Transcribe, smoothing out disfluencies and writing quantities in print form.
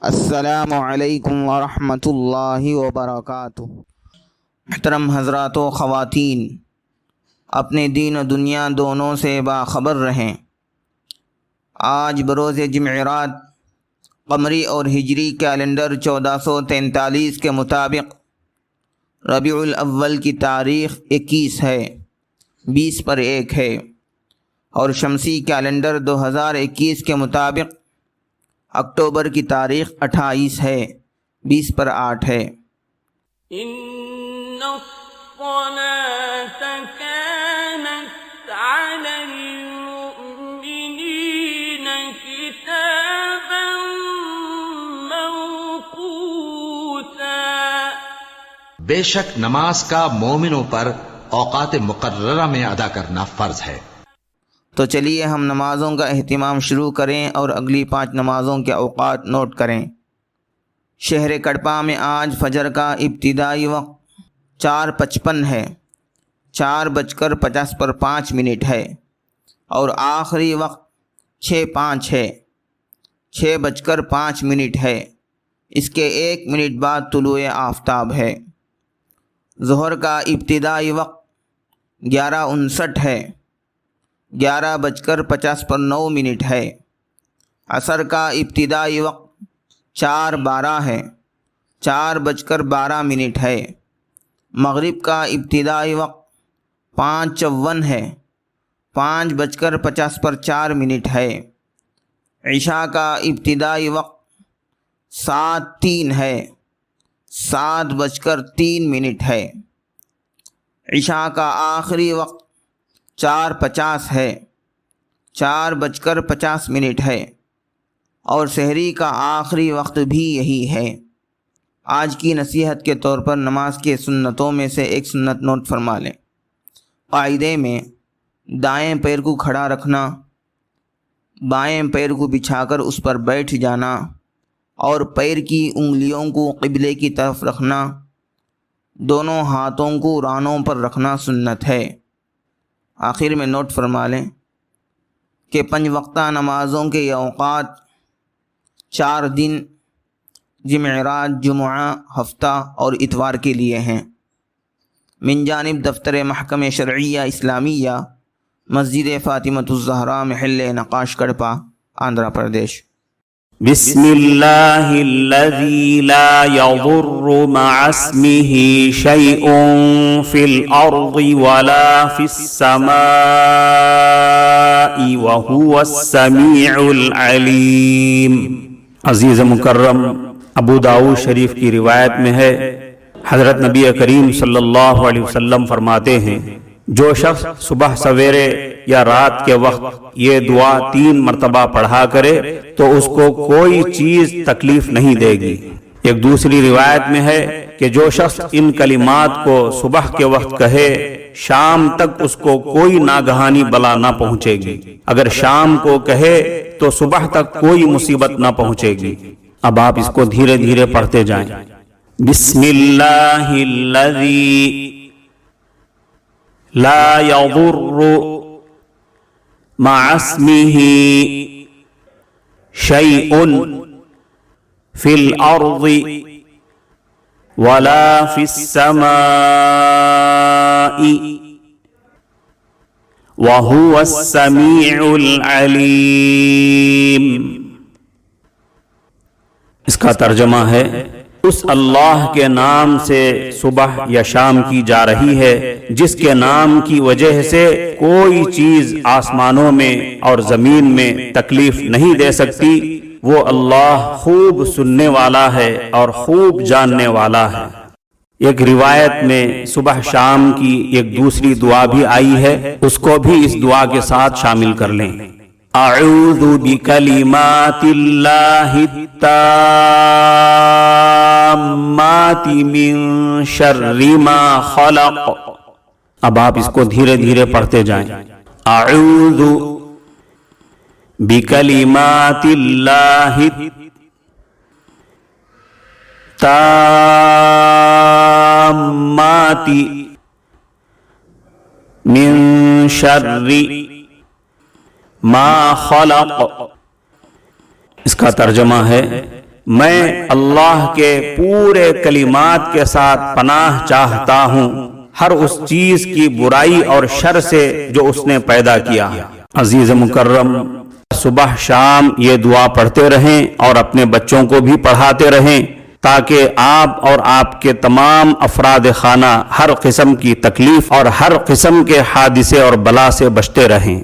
السلام علیکم ورحمۃ اللہ وبرکاتہ۔ محترم حضرات و خواتین، اپنے دین و دنیا دونوں سے باخبر رہیں۔ آج بروز جمعرات قمری اور ہجری کیلنڈر 1443 کے مطابق ربیع الاول کی تاریخ 21 ہے، 20 پر 1 ہے، اور شمسی کیلنڈر 2021 کے مطابق اکتوبر کی تاریخ 28 ہے، 20 پر 8 ہے۔ ان الصلاة كانت على المؤمنين كتابا موقوتا۔ بے شک نماز کا مومنوں پر اوقات مقررہ میں ادا کرنا فرض ہے۔ تو چلیے ہم نمازوں کا اہتمام شروع کریں اور اگلی 5 نمازوں کے اوقات نوٹ کریں۔ شہر کڑپا میں آج فجر کا ابتدائی وقت 4:55 ہے، 4:50 ہے، اور آخری وقت 6:05 ہے، 6:05 ہے۔ اس کے 1 منٹ بعد طلوع آفتاب ہے۔ ظہر کا ابتدائی وقت 11:59 ہے، 11:50 ہے۔ عصر کا ابتدائی وقت 4:12 ہے، 4:12 ہے۔ مغرب کا ابتدائی وقت 5:54 ہے، 5:50 ہے۔ عشاء کا ابتدائی وقت 7:03 ہے، 7:03 ہے۔ عشاء کا آخری وقت 4:50 ہے، 4:50 ہے، اور سحری کا آخری وقت بھی یہی ہے۔ آج کی نصیحت کے طور پر نماز کے سنتوں میں سے ایک سنت نوٹ فرما لیں۔ قاعدے میں دائیں پیر کو کھڑا رکھنا، بائیں پیر کو بچھا کر اس پر بیٹھ جانا، اور پیر کی انگلیوں کو قبلے کی طرف رکھنا، دونوں ہاتھوں کو رانوں پر رکھنا سنت ہے۔ آخر میں نوٹ فرما لیں کہ 5 وقتہ نمازوں کے یہ اوقات 4 دن جمعرات، جمعہ، ہفتہ اور اتوار کے لیے ہیں۔ من جانب دفتر محکمہ شرعیہ اسلامیہ، مسجد فاطمۃ الزہراء، محل نقاش کڑپا، آندھرا پردیش۔ بسم اللہ الذی لا یضر مع اسمہ شیء فی الارض ولا فی السماء وہو السمیع العلیم۔ عزیز مکرم، ابو داؤد شریف کی روایت میں ہے، حضرت نبی کریم صلی اللہ علیہ وسلم فرماتے ہیں، جو شخص صبح سویرے یا رات کے وقت یہ دعا 3 مرتبہ پڑھا کرے تو اس کو کوئی چیز تکلیف نہیں دے گی۔ ایک دوسری روایت میں ہے کہ جو شخص ان کلمات کو صبح کے وقت کہے، شام تک اس کو کوئی ناگہانی بلا نہ پہنچے گی۔ اگر شام کو کہے تو صبح تک کوئی مصیبت نہ پہنچے گی۔ اب آپ اس کو دھیرے دھیرے پڑھتے جائیں۔ بسم اللہ الذی لا یضر مع اسمہ شیء فی الارض ولا فی السماء وہو السمیع العلیم۔ اس کا ترجمہ ہے، اس اللہ کے نام سے صبح یا شام کی جا رہی ہے جس کے نام کی وجہ سے کوئی چیز آسمانوں میں اور زمین میں تکلیف نہیں دے سکتی۔ وہ اللہ خوب سننے والا ہے اور خوب جاننے والا ہے۔ ایک روایت میں صبح شام کی ایک دوسری دعا بھی آئی ہے، اس کو بھی اس دعا کے ساتھ شامل کر لیں۔ اعوذ بکلمات اللہ التامات من شر ما خلق۔ اب آپ اس کو دھیرے دھیرے پڑھتے جائیں۔ اعوذ بکلمات اللہ التامات من شر ما خلق۔ اس کا ترجمہ ہے، میں اللہ کے پورے کلمات کے ساتھ پناہ چاہتا ہوں ہر اس چیز کی برائی اور شر سے جو اس نے پیدا کیا۔ عزیز مکرم، صبح شام یہ دعا پڑھتے رہیں اور اپنے بچوں کو بھی پڑھاتے رہیں تاکہ آپ اور آپ کے تمام افراد خانہ ہر قسم کی تکلیف اور ہر قسم کے حادثے اور بلا سے بچتے رہیں۔